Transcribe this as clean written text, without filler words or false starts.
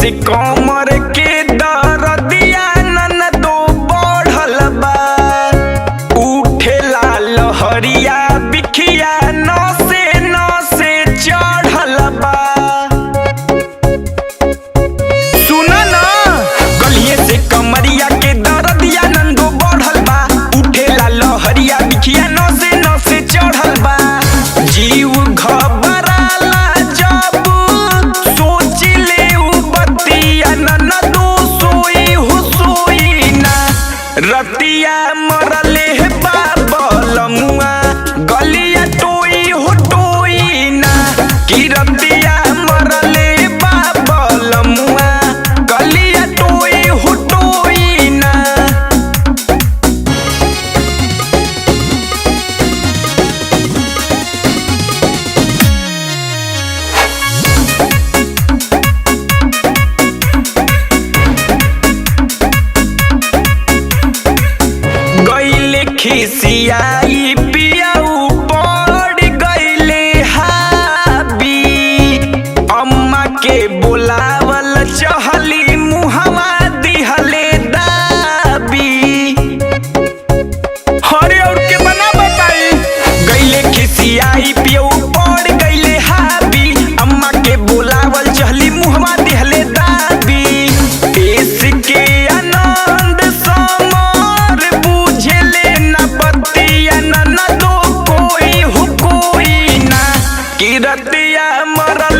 से कमर के दरदिया ननदो बढ़ल बा। उठेला लहरिया बिखिया नसे नसे चढ़ल बा। सुन ना गलिये से कमरिया के दरदिया ननदो बढ़ल बा। उठेला लहरिया बिखिया नसे नसे चढ़ल बा। जीव घबराला जब सोचिले उ बतिया ननदो सोई हो सोई ना। रतिया मरले बाबलमुआ गलिया टोई हो टोई ना। कि रतिया मरले बाबलमुआ गलिया टोई हो टोई ना। गईले खिसियाई पियाऊ पड़ गईले हाबी। अम्मा के बोलावल चहली मुहवा दिहले दाबी। हरे और के बना बताई गईले खिसियाई पियाऊ पड़ गईले हाबी। अम्मा के बोलावल चहली मुहवा दिहले दाबी। इसके आनंद समर बुझले न बतिया ननदो कोई हो कोई ना। कि रतिया मरल